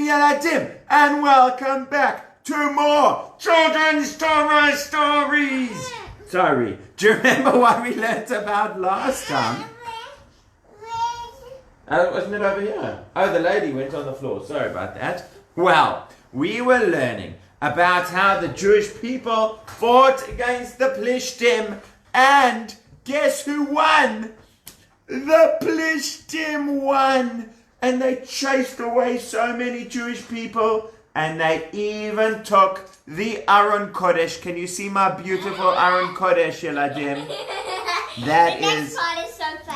Yeladim, and welcome back to more children's Torah stories. Sorry, do you remember what we learnt about last time? Wasn't it over here? Oh, the lady went on the floor. Sorry about that. Well, we were learning about how the Jewish people fought against the Plishtim, and guess who won? The Plishtim won, and they chased away so many Jewish people, and they even took the Aron Kodesh. Can you see my beautiful Aron Kodesh, Yeladim?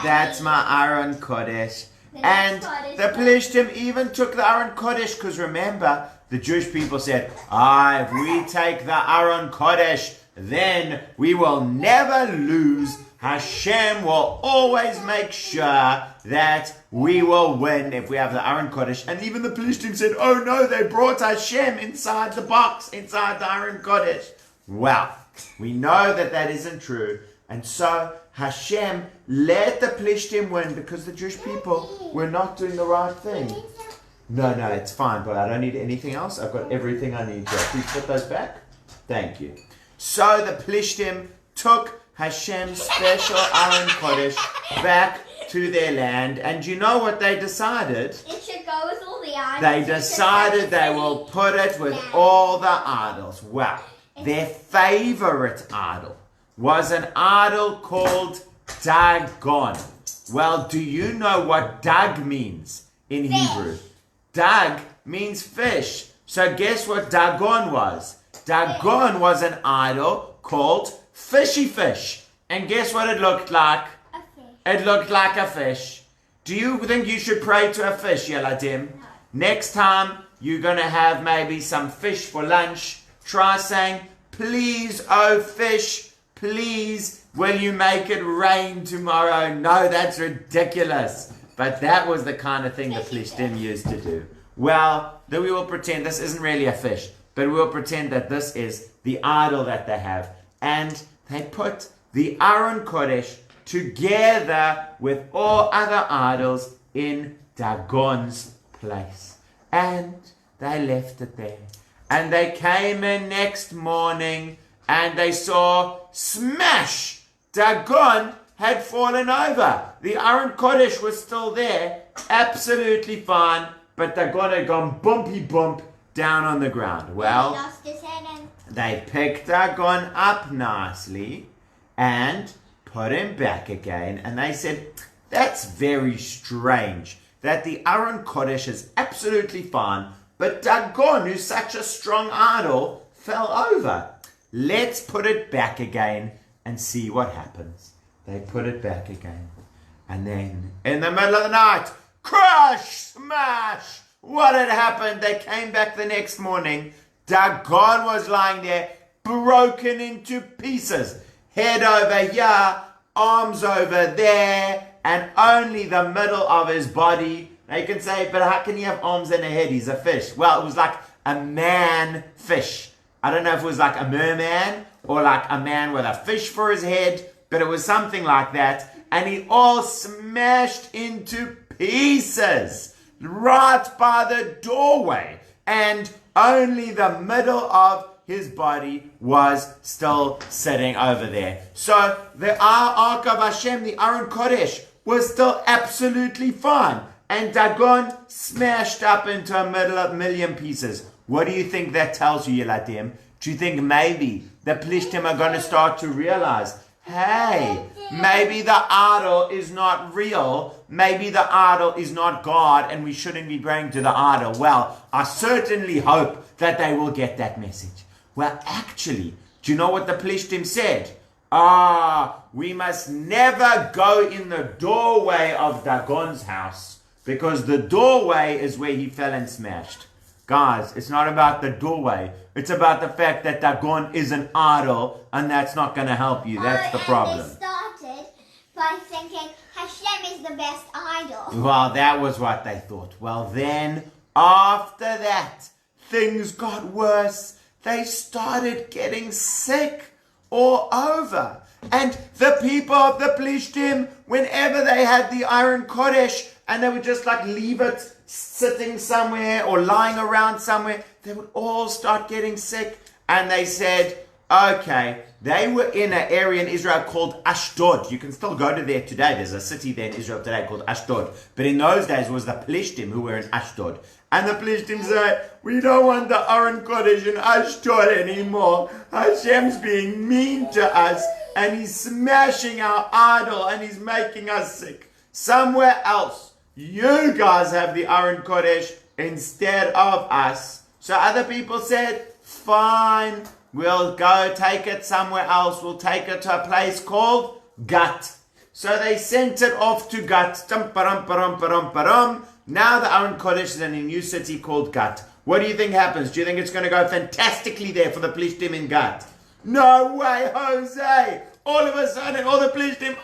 That's my Aron Kodesh. And the Plishtim even took the Aron Kodesh, because remember, the Jewish people said, if we take the Aron Kodesh, then we will never lose. Hashem will always make sure that we will win if we have the Aron Kodesh. And even the Plishtim said, oh no, they brought Hashem inside the box, inside the Aron Kodesh. Well, we know that that isn't true. And so Hashem let the Plishtim win because the Jewish people were not doing the right thing. No, it's fine, but I don't need anything else. I've got everything I need. Please put those back. Thank you. So the Plishtim took Hashem's special Aron Kodesh back to their land. And you know what they decided? It should go with all the idols. They decided they will put it with all the idols. Well, their favorite idol was an idol called Dagon. Well, do you know what Dag means in Hebrew? Dag means fish. So guess what Dagon was? Dagon was an idol called fishy fish. And guess what it looked like? A fish. It looked like a fish. Do you think you should pray to a fish, Yeladim? No. Next time you're going to have maybe some fish for lunch, try saying, please, oh fish, please, will you make it rain tomorrow? No, that's ridiculous. But that was the kind of thing the Plishtim used to do. Well, then we will pretend this isn't really a fish, but we will pretend that this is the idol that they have. And they put the Aron Kodesh together with all other idols in Dagon's place. And they left it there. And they came in next morning and they saw, smash! Dagon had fallen over. The Aron Kodesh was still there, absolutely fine, but Dagon had gone bumpy bump down on the ground. Well, he lost his head and they picked Dagon up nicely and put him back again. And they said, that's very strange that the Aron Kodesh is absolutely fine, but Dagon, who's such a strong idol, fell over. Let's put it back again and see what happens. They put it back again. And then, in the middle of the night, crash, smash! What had happened? They came back the next morning. Dagon was lying there, broken into pieces. Head over here, arms over there, and only the middle of his body. Now you can say, but how can he have arms and a head? He's a fish. Well, it was like a man fish. I don't know if it was like a merman or like a man with a fish for his head, but it was something like that. And he all smashed into pieces right by the doorway. And only the middle of his body was still sitting over there. So the Ark of Hashem, the Aron Kodesh, was still absolutely fine. And Dagon smashed up into a million pieces. What do you think that tells you, Yeladim? Do you think maybe the Plishtim are going to start to realize, hey, maybe the idol is not real. Maybe the idol is not God and we shouldn't be praying to the idol. Well, I certainly hope that they will get that message. Well, actually, do you know what the Plishtim said? We must never go in the doorway of Dagon's house because the doorway is where he fell and smashed. Guys, it's not about the doorway. It's about the fact that Dagon is an idol, and that's not going to help you. That's the problem. They started by thinking Hashem is the best idol. Well, that was what they thought. Well, then, after that, things got worse. They started getting sick all over. And the people of the Plishtim, whenever they had the Aron Kodesh, and they would just like leave it sitting somewhere or lying around somewhere, they would all start getting sick. And they said, okay, they were in an area in Israel called Ashdod. You can still go to there today. There's a city there in Israel today called Ashdod. But in those days it was the Plishtim who were in Ashdod. And the Plishtim said, we don't want the Aron Kodesh in Ashdod anymore. Hashem's being mean to us and he's smashing our idol and he's making us sick. Somewhere else, you guys have the Aron Kodesh instead of us. So other people said, fine, we'll go take it somewhere else. We'll take it to a place called Gat. So they sent it off to Gat. Now the Aron Kodesh is in a new city called Gat. What do you think happens? Do you think it's going to go fantastically there for the Plishtim in Gat? No way, Jose! All of a sudden, all the Plishtim,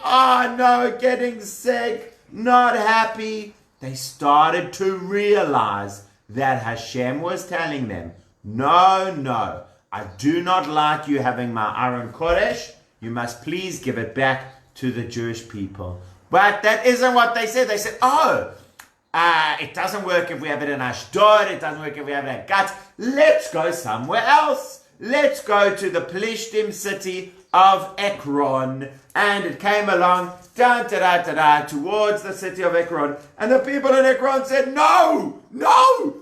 getting sick, not happy. They started to realize that Hashem was telling them, no, I do not like you having my Aron Kodesh. You must please give it back to the Jewish people. But that isn't what they said. They said, it doesn't work if we have it in Ashdod. It doesn't work if we have it in Gat. Let's go somewhere else. Let's go to the Plishtim city of Aron. And it came along towards the city of Aron. And the people in Aron said, no,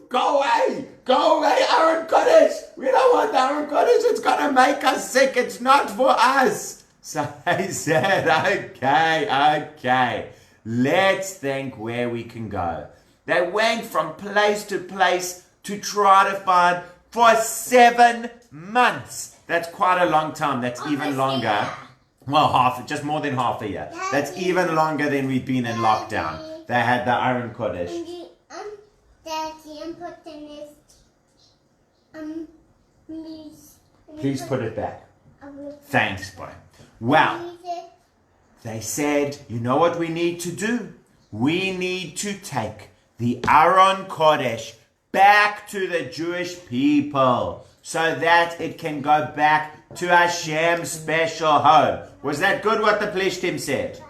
go away, Aron Kodesh. We don't want Aron Kodesh. It's going to make us sick. It's not for us. So they said, okay, let's think where we can go. They went from place to place to try to find for 7 months. That's quite a long time. That's even longer. Well, just more than half a year. That's even longer than we've been in lockdown. They had the Aron Kodesh. Daddy, Please put it back. Thanks, boy. Well, they said, you know what we need to do? We need to take the Aron Kodesh back to the Jewish people so that it can go back to Hashem's special home. Was that good what the Plishtim said?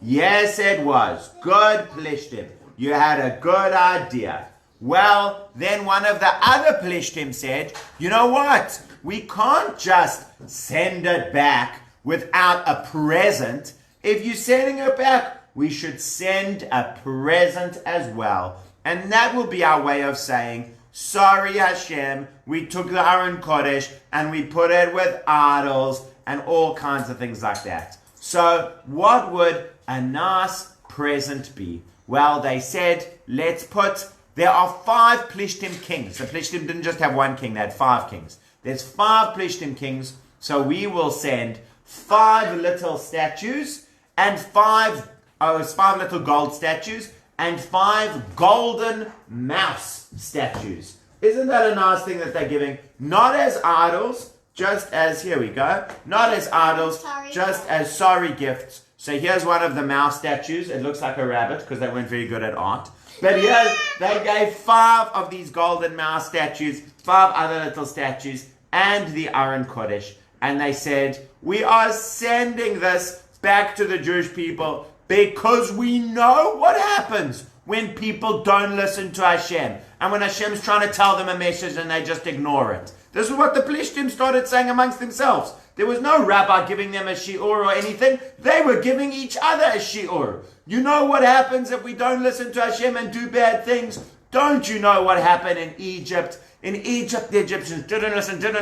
Yes, it was. Good, Plishtim. You had a good idea. Well, then one of the other Plishtim said, you know what? We can't just send it back without a present. If you're sending it back, we should send a present as well. And that will be our way of saying, sorry Hashem, we took the Aron Kodesh and we put it with idols and all kinds of things like that. So what would a nice present be? Well, they said, there are 5 Plishtim kings. The Plishtim didn't just have one king, they had 5 kings. There's 5 Plishtim kings, so we will send 5 little statues and 5 little gold statues and 5 golden mouse statues. Isn't that a nice thing that they're giving? Not as idols, just as, here we go, not as idols, just as sorry gifts. So here's one of the mouse statues. It looks like a rabbit because they weren't very good at art. But here they gave 5 of these golden mouse statues, 5 other little statues, and the Aron Kodesh. And they said, we are sending this back to the Jewish people because we know what happens when people don't listen to Hashem. And when Hashem's trying to tell them a message and they just ignore it. This is what the Plishtim started saying amongst themselves. There was no rabbi giving them a shiur or anything. They were giving each other a shiur. You know what happens if we don't listen to Hashem and do bad things? Don't you know what happened in Egypt? In Egypt, the Egyptians didn't listen, and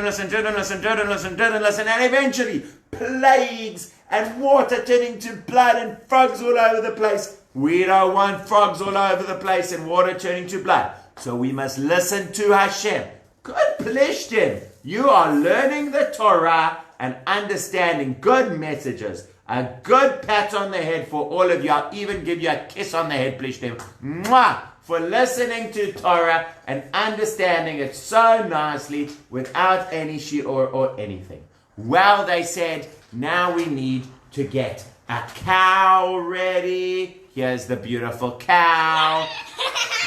eventually plagues and water turning to blood and frogs all over the place. We don't want frogs all over the place and water turning to blood. So we must listen to Hashem. Good Plishtim. You are learning the Torah and understanding good messages. A good pat on the head for all of you. I'll even give you a kiss on the head, Plishtim. Mwah! For listening to Torah and understanding it so nicely without any shiur or anything. Well, they said, now we need to get a cow ready. Here's the beautiful cow.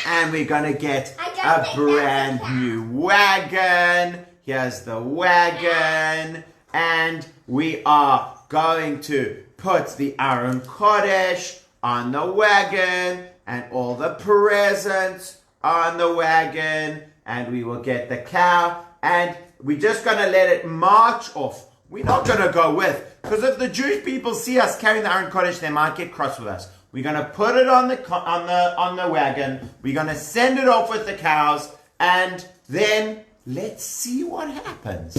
And we're going to get a brand new wagon. Here's the wagon. And we are going to put the Aron Kodesh on the wagon. and all the presents on the wagon, and we will get the cow, and we're just going to let it march off. We're not going to go with, because if the Jewish people see us carrying the Aron Kodesh, they might get cross with us. We're going to put it on the wagon. We're going to send it off with the cows, and then let's see what happens.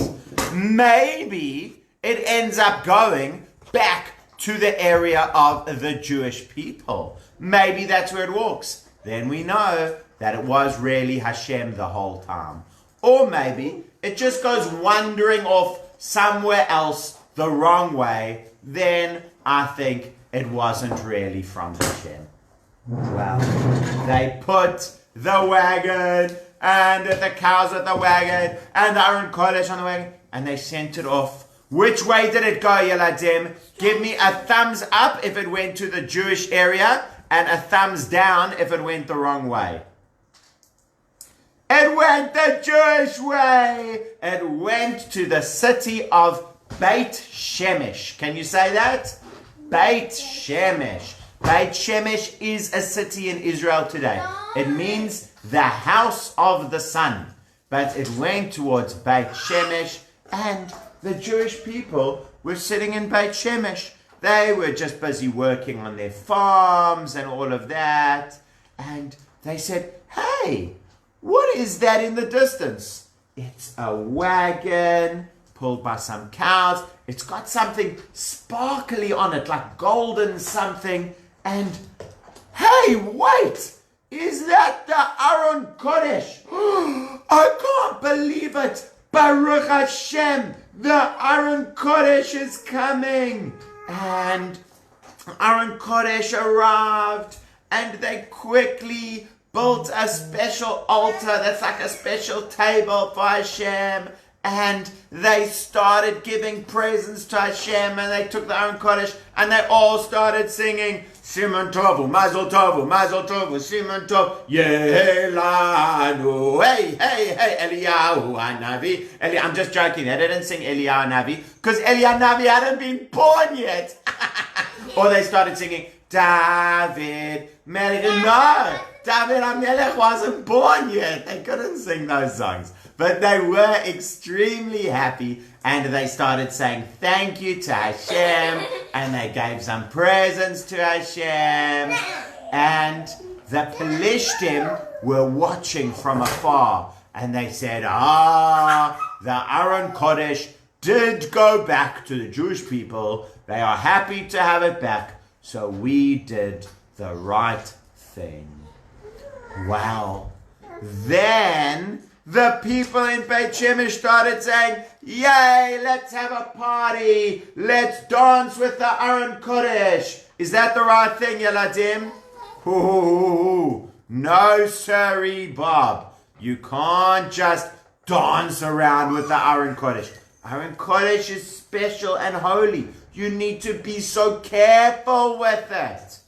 Maybe it ends up going back to the area of the Jewish people. Maybe that's where it walks. Then we know that it was really Hashem the whole time. Or maybe it just goes wandering off somewhere else the wrong way. Then I think it wasn't really from Hashem. Well, they put the wagon and the cows at the wagon and the Aron Kodesh on the wagon, and they sent it off. Which way did it go, Yeladim? Give me a thumbs up if it went to the Jewish area and a thumbs down if it went the wrong way. It went the Jewish way. It went to the city of Beit Shemesh. Can you say that? Beit Shemesh. Beit Shemesh is a city in Israel today. It means the house of the sun. But it went towards Beit Shemesh, and the Jewish people were sitting in Beit Shemesh. They were just busy working on their farms and all of that. And they said, hey, what is that in the distance? It's a wagon pulled by some cows. It's got something sparkly on it, like golden something. And hey, wait! Is that the Aron Kodesh? I can't believe it! Baruch Hashem! The Aron Kodesh is coming! And Aron Kodesh arrived, and they quickly built a special altar that's like a special table for Hashem. And they started giving presents to Hashem, and they took the Aron Kodesh, and they all started singing, Siman Tovu, Mazel Tovu, Mazel Tovu, Siman Tov, Yelanu, hey, hey, hey, Eliyahu Hanavi. I'm just joking, they didn't sing Eliyahu Hanavi, because Eliyahu Hanavi hadn't been born yet. Or they started singing, David Melech. No, David HaMelech wasn't born yet. They couldn't sing those songs. But they were extremely happy, and they started saying thank you to Hashem, and they gave some presents to Hashem, and the Pelishtim were watching from afar, and they said, the Aron Kodesh did go back to the Jewish people. They are happy to have it back, so we did the right thing. Wow. Then the people in Beit Shemesh started saying, yay, let's have a party. Let's dance with the Aron Kodesh. Is that the right thing, Yeladim? No, sirree, Bob. You can't just dance around with the Aron Kodesh. Aron Kodesh is special and holy. You need to be so careful with it.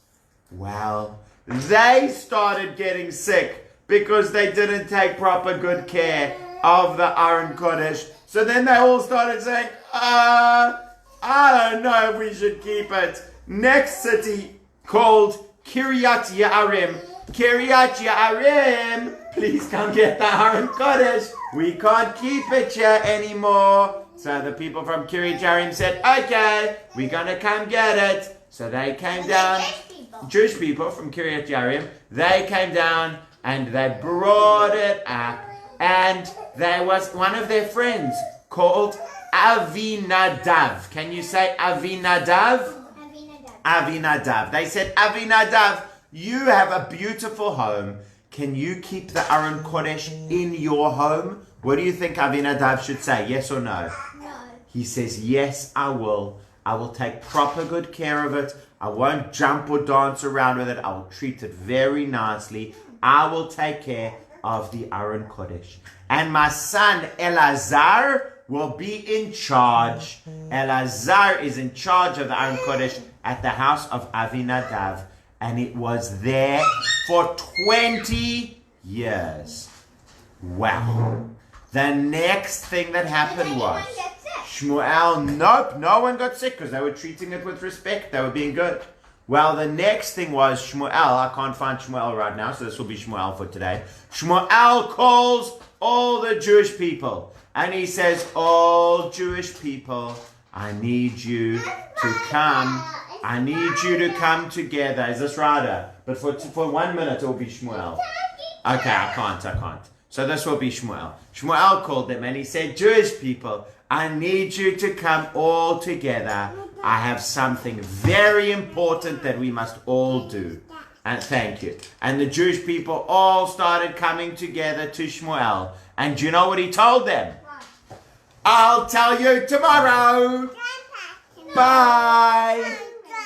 Well, they started getting sick because they didn't take proper good care of the Aron Kodesh. So then they all started saying, I don't know if we should keep it. Next city called Kiryat Ye'arim. Kiryat Ye'arim, please come get the Aron Kodesh. We can't keep it here anymore. So the people from Kiryat Ye'arim said, okay, we're going to come get it. So they came down. Jewish people from Kiryat Ye'arim, they came down and they brought it up. And there was one of their friends called Avinadav. Can you say Avinadav? Avinadav. They said, Avinadav, you have a beautiful home. Can you keep the Aron Kodesh in your home? What do you think Avinadav should say? Yes or no? No. He says, yes, I will. I will take proper good care of it. I won't jump or dance around with it. I will treat it very nicely. I will take care of the Aron Kodesh. And my son Elazar will be in charge. Elazar is in charge of the Aron Kodesh at the house of Avinadav. And it was there for 20 years. Wow. The next thing that happened was Shmuel, nope, no one got sick because they were treating it with respect. They were being good. Well, the next thing was Shmuel. I can't find Shmuel right now, so this will be Shmuel for today. Shmuel calls all the Jewish people. And he says, all Jewish people, I need you to come. I need you to come together. Is this Rada? But for 1 minute, it will be Shmuel. Okay, I can't. So this will be Shmuel. Shmuel called them and he said, Jewish people, I need you to come all together. I have something very important that we must all do. And thank you. And the Jewish people all started coming together to Shmuel. And do you know what he told them? I'll tell you tomorrow. Bye.